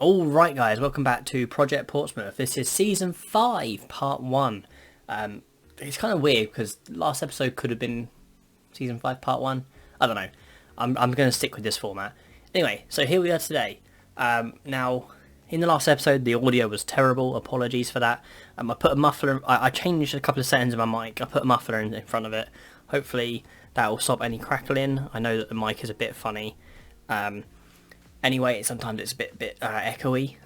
Alright guys, welcome back to Project Portsmouth. This is Season 5, Part 1. It's kind of weird because last episode could have been Season 5, Part 1. I don't know. I'm going to stick with this format. Anyway, so here we are today. Now, in the last episode, the audio was terrible. Apologies for that. I put a muffler... I changed a couple of settings in my mic. I put a muffler in front of it. Hopefully that will stop any crackling. I know that the mic is a bit funny. Anyway, sometimes it's a bit echoey,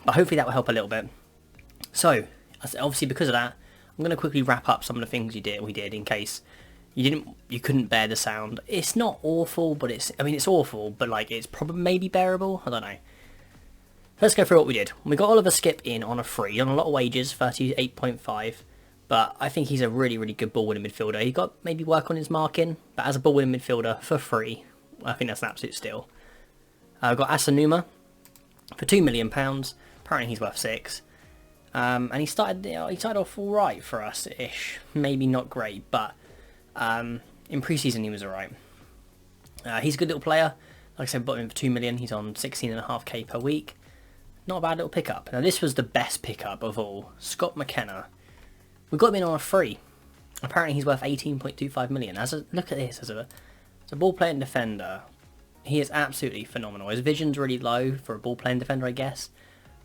but hopefully that will help a little bit. So, obviously because of that, I'm going to quickly wrap up some of the things we did in case you couldn't bear the sound. It's not awful, but it's awful, but like it's probably maybe bearable. I don't know. Let's go through what we did. We got Oliver Skip in on a free, on a lot of wages, 38.5, but I think he's a really good ball-winning midfielder. He got maybe work on his marking, but as a ball-winning midfielder for free, I think that's an absolute steal. I've got Asanuma for £2 million. Apparently he's worth 6. And he started off all right for us-ish. Maybe not great, but in pre-season he was all right. He's a good little player. Like I said, bought him for £2 million. He's on 16.5k per week. Not a bad little pickup. Now this was the best pickup of all. Scott McKenna. We got him in on a free. Apparently he's worth 18.25 million. Look at this as a ball-playing defender. He is absolutely phenomenal. His vision's really low for a ball-playing defender, I guess.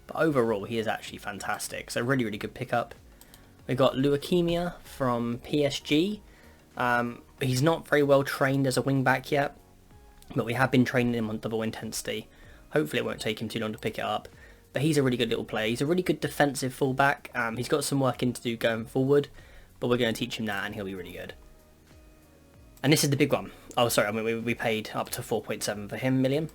But overall, he is actually fantastic. So really good pickup. We got Leukemia from PSG. He's not very well trained as a wing-back yet. But we have been training him on double intensity. Hopefully it won't take him too long to pick it up. But he's a really good little player. He's a really good defensive fullback. He's got some work in to do going forward. But we're going to teach him that and he'll be really good. And this is the big one. Oh, sorry, we paid up to 4.7 for him million.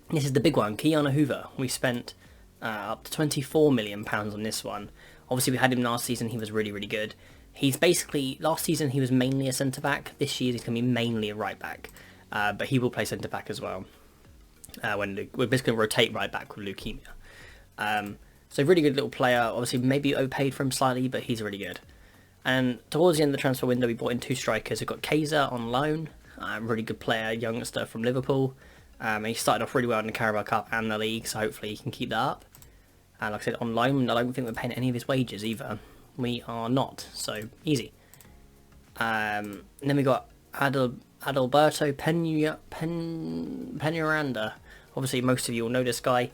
This is the big one, Keanu Hoover. We spent up to £24 million on this one. Obviously, we had him last season. He was really good. He's basically, last season he was mainly a centre-back. This year he's going to be mainly a right-back. But he will play centre-back as well. We're basically going to rotate right-back with Leukemia. So really good little player. Obviously, maybe overpaid for him slightly, but he's really good. And towards the end of the transfer window, we brought in 2 strikers. We've got Kaiser on loan, really good player, youngster from Liverpool. He started off really well in the Carabao Cup and the league, so hopefully he can keep that up. And like I said, on loan, I don't think we're paying any of his wages either. We are not, so easy. And then we got Adalberto Penaranda. Obviously, most of you will know this guy.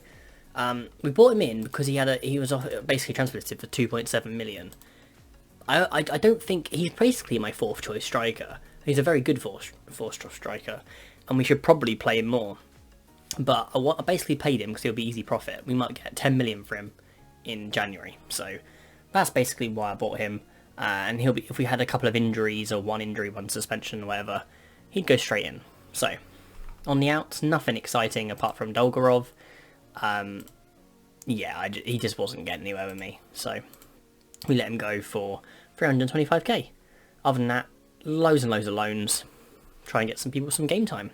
We brought him in because he was basically transfer listed for 2.7 million. I don't think he's basically my 4th choice striker. He's a very good fourth striker, and we should probably play him more. But I basically paid him because he'll be easy profit. We might get 10 million for him in January, so that's basically why I bought him. And he'll be, if we had a couple of injuries or 1 injury, 1 suspension, or whatever, he'd go straight in. So on the outs, nothing exciting apart from Dolgorov. He just wasn't getting anywhere with me, so we let him go for 325k. Other than that, loads and loads of loans. Try and get some people some game time.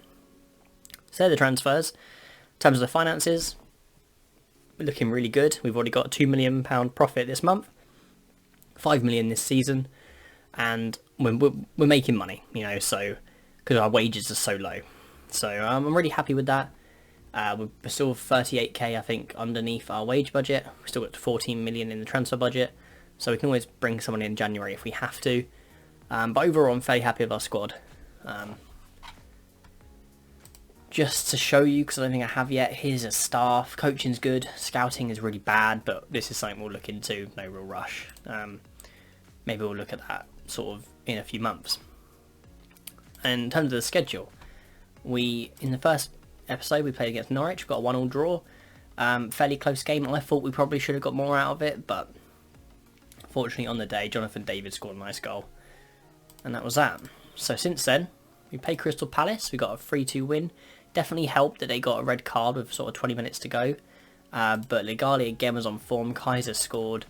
So they're the transfers. In terms of the finances, we're looking really good. We've already got a £2 million profit this month, 5 million this season, and we're making money, so because our wages are so low. So I'm really happy with that. We're still 38k, I think, underneath our wage budget. We've still got 14 million in the transfer budget. So we can always bring someone in January if we have to. But overall, I'm fairly happy with our squad. Just to show you, because I don't think I have yet, here's a staff. Coaching's good. Scouting is really bad, but this is something we'll look into. No real rush. Maybe we'll look at that sort of in a few months. And in terms of the schedule, in the first episode, we played against Norwich. We got a 1-1 draw. Fairly close game. I thought we probably should have got more out of it, but fortunately on the day, Jonathan David scored a nice goal. And that was that. So since then, we played Crystal Palace. We got a 3-2 win. Definitely helped that they got a red card with sort of 20 minutes to go. But Legali again was on form. Kaiser scored.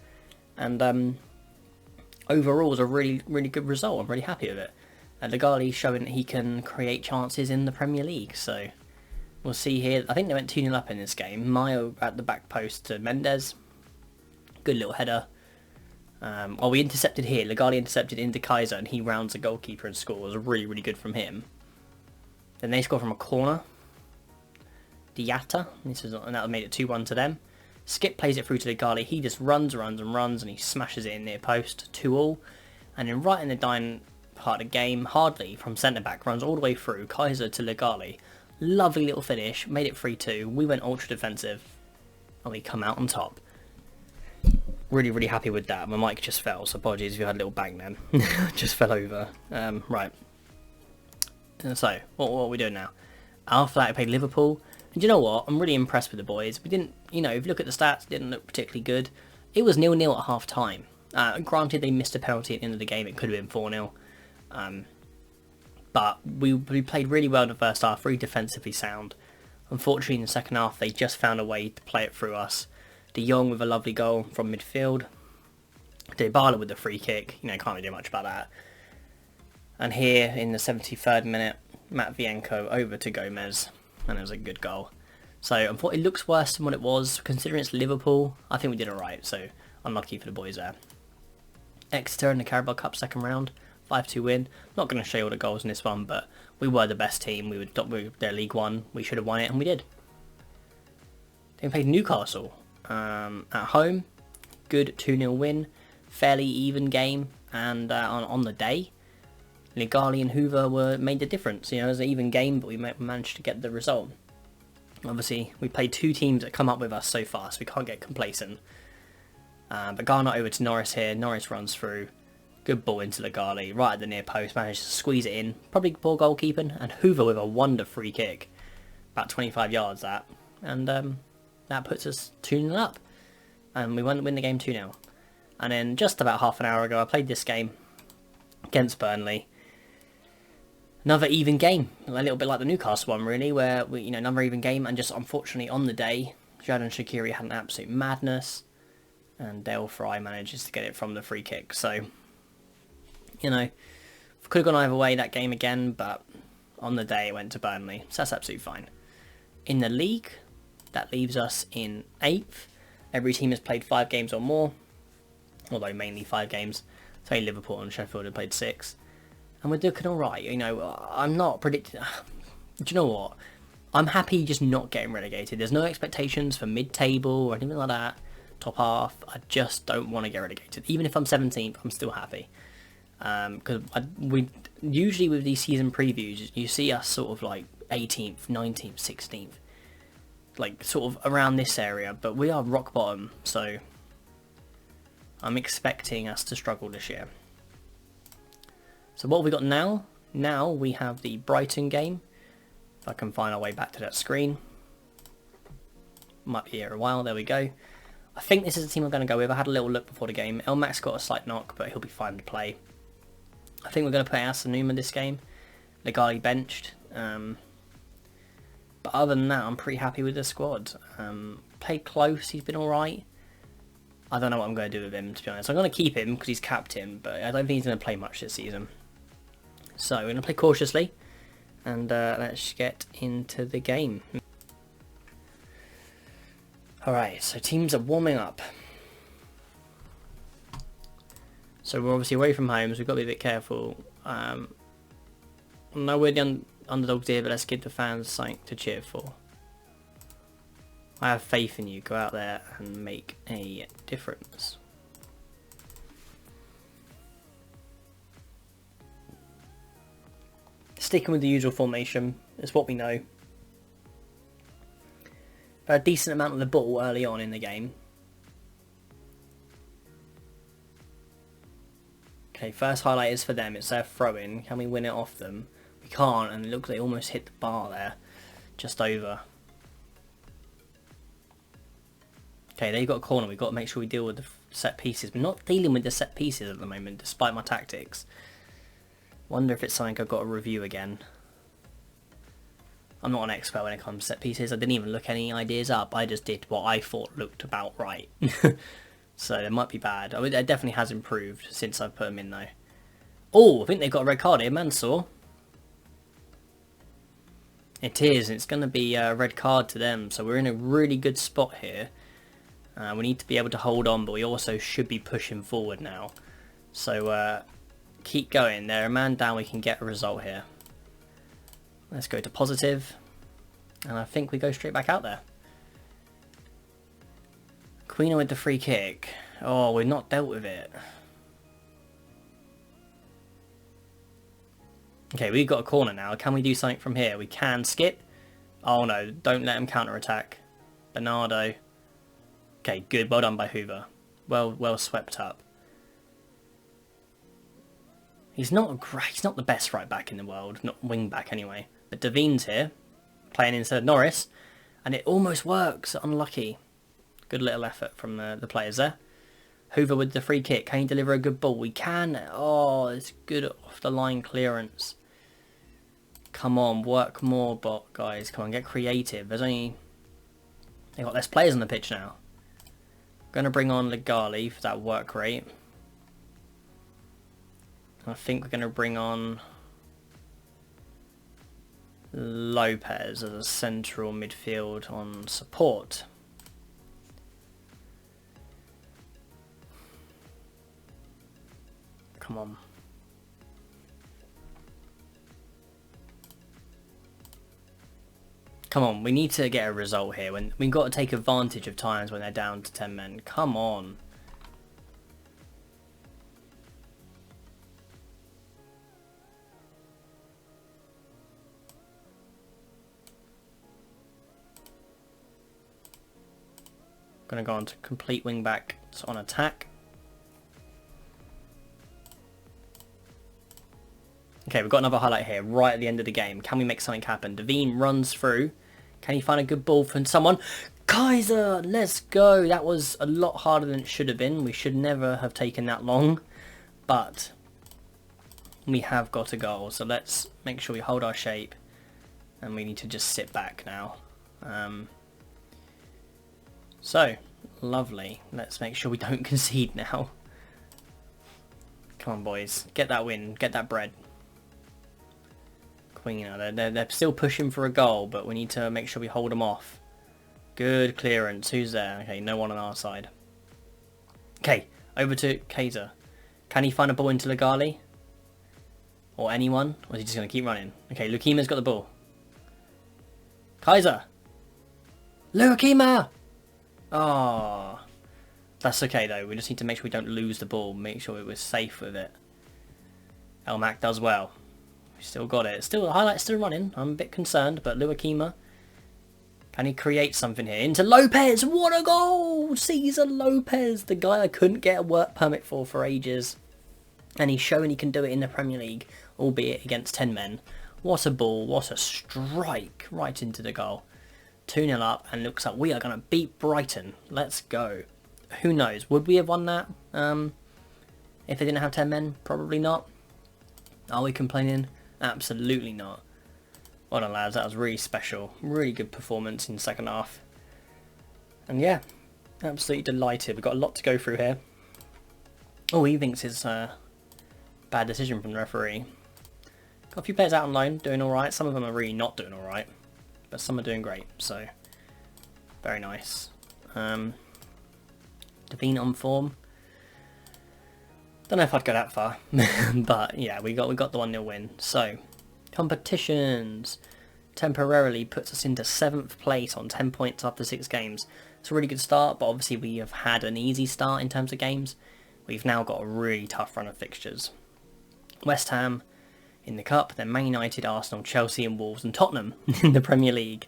And overall, it was a really good result. I'm really happy with it. Legali showing that he can create chances in the Premier League. So we'll see here. I think they went 2-0 up in this game. Mayo at the back post to Mendes. Good little header. We intercepted here. Legali intercepted into Kaiser and he rounds the goalkeeper and scores. Really good from him. Then they score from a corner. Diatta. And that made it 2-1 to them. Skip plays it through to Legali. He just runs and he smashes it in near post. 2-2. And then right in the dying part of the game, Hardley from centre back runs all the way through. Kaiser to Legali. Lovely little finish. Made it 3-2. We went ultra defensive. And we come out on top. Really, really happy with that. My mic just fell, so apologies if you had a little bang then. Just fell over. Right. So, what are we doing now? After that, I played Liverpool. And you know what? I'm really impressed with the boys. We didn't, if you look at the stats, it didn't look particularly good. It was 0-0 at half time. Granted, they missed a penalty at the end of the game. It could have been 4-0. But we played really well in the first half, really defensively sound. Unfortunately, in the second half, they just found a way to play it through us. De Jong with a lovely goal from midfield. Dybala with the free kick. Can't really do much about that. And here, in the 73rd minute, Matvienko over to Gomez. And it was a good goal. So, it looks worse than what it was. Considering it's Liverpool, I think we did alright. So, unlucky for the boys there. Exeter in the Carabao Cup second round. 5-2 win. Not going to show you all the goals in this one, but we were the best team. We were their League One. We should have won it, and we did. Then we played Newcastle at home. Good 2-0 win. Fairly even game, and on the day, Legali and Hoover made the difference. It was an even game, but we managed to get the result. Obviously, we played two teams that come up with us so far, so we can't get complacent. But Garnett over to Norris here. Norris runs through. Good ball into Legali, right at the near post, managed to squeeze it in. Probably poor goalkeeping, and Hoover with a wonder free kick. About 25 yards that. And that puts us 2-0 up. And we win the game 2-0. And then just about half an hour ago, I played this game against Burnley. Another even game, a little bit like the Newcastle one really, where we, another even game, and just unfortunately on the day, Jadon Shaqiri had an absolute madness. And Dale Fry manages to get it from the free kick. So, could have gone either way that game again, but on the day it went to Burnley, so that's absolutely fine. In the league, that leaves us in 8th. Every team has played 5 games or more, although mainly 5 games. So Liverpool and Sheffield have played 6. And we're looking alright, I'm not predicting... Do you know what? I'm happy just not getting relegated. There's no expectations for mid-table or anything like that. Top half, I just don't want to get relegated. Even if I'm 17th, I'm still happy. Because we usually with these season previews, you see us sort of like 18th, 19th, 16th, like sort of around this area, but we are rock bottom, so I'm expecting us to struggle this year. So what have we got now? Now we have the Brighton game. If I can find our way back to that screen. Might be here a while, there we go. I think this is the team I'm going to go with. I had a little look before the game. Elmax got a slight knock, but he'll be fine to play. I think we're going to play Asanuma this game. Legali benched. But other than that, I'm pretty happy with the squad. Played close, he's been alright. I don't know what I'm going to do with him, to be honest. I'm going to keep him because he's captain, but I don't think he's going to play much this season. So we're going to play cautiously. And let's get into the game. Alright, so teams are warming up. So we're obviously away from home, so we've got to be a bit careful. I know we're the underdogs here, but let's give the fans something to cheer for. I have faith in you. Go out there and make a difference. Sticking with the usual formation, it's what we know. But a decent amount of the ball early on in the game. Okay, first highlight is for them. It's their throw-in. Can we win it off them? We can't, and it looks like they almost hit the bar there. Just over. Okay, they've got a corner. We've got to make sure we deal with the set pieces. We're not dealing with the set pieces at the moment, despite my tactics. Wonder if it's something I've got to review again. I'm not an expert when it comes to set pieces. I didn't even look any ideas up. I just did what I thought looked about right. So it might be bad. I mean, it definitely has improved since I put them in though. Oh, I think they've got a red card here, Mansour. It is. It's going to be a red card to them. So we're in a really good spot here. We need to be able to hold on, but we also should be pushing forward now. So keep going. They're a man down. We can get a result here. Let's go to positive. And I think we go straight back out there. Queen with the free kick. Oh, we've not dealt with it. Okay, we've got a corner now. Can we do something from here? We can skip. Oh no, don't let him counter-attack. Bernardo. Okay, good. Well done by Hoover. Well swept up. He's not the best right back in the world, not wing back anyway. But Daveen's here, playing instead of Norris, and it almost works. Unlucky. Good little effort from the players there. Hoover with the free kick. Can he deliver a good ball? We can. Oh, it's good off the line clearance. Come on, work more, guys. Come on, get creative. They've got less players on the pitch now. Going to bring on Legali for that work rate. I think we're going to bring on Lopez as a central midfield on support. Come on. Come on, we need to get a result here. We've got to take advantage of times when they're down to 10 men. Come on. Going to go on to complete wing back on attack. Okay, we've got another highlight here, right at the end of the game. Can we make something happen? Devine runs through. Can he find a good ball from someone? Kaiser, let's go. That was a lot harder than it should have been. We should never have taken that long. But we have got a goal. So let's make sure we hold our shape. And we need to just sit back now. So, lovely. Let's make sure we don't concede now. Come on, boys. Get that win. Get that bread. They're still pushing for a goal, but we need to make sure we hold them off. Good clearance. Who's there? Okay, no one on our side. Okay, over to Kaiser. Can he find a ball into Legali? Or anyone? Or is he just going to keep running? Okay, Lukima's got the ball. Kaiser! Lukima! Oh, that's okay though. We just need to make sure we don't lose the ball. Make sure we're safe with it. Elmac does well. We still got it. Still, the highlight's still running. I'm a bit concerned, but Luakima, can he create something here? Into Lopez! What a goal! Cesar Lopez, the guy I couldn't get a work permit for ages. And he's showing he can do it in the Premier League, albeit against 10 men. What a ball, what a strike right into the goal. 2-0 up, and looks like we are going to beat Brighton. Let's go. Who knows? Would we have won that if they didn't have 10 men? Probably not. Are we complaining? Absolutely not. Well done, lads. That was really special. Really good performance in the second half. And yeah, absolutely delighted. We've got a lot to go through here. Oh, he thinks it's a bad decision from the referee. Got a few players out on loan, doing alright. Some of them are really not doing alright. But some are doing great, so very nice. Devine on form. Don't know if I'd go that far, but yeah, we got the 1-0 win. So competitions temporarily puts us into 7th place on 10 points after 6 games. It's a really good start, but obviously we have had an easy start in terms of games. We've now got a really tough run of fixtures. West Ham in the Cup, then Man United, Arsenal, Chelsea and Wolves and Tottenham in the Premier League.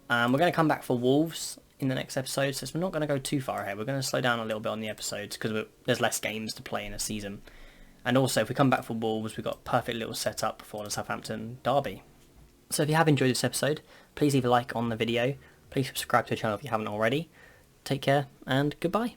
We're going to come back for Wolves in the next episode, so we're not going to go too far ahead. We're going to slow down a little bit on the episodes because there's less games to play in a season. And also, if we come back for Wolves, we've got a perfect little setup before the Southampton derby. So if you have enjoyed this episode, please leave a like on the video. Please subscribe to the channel if you haven't already. Take care and goodbye.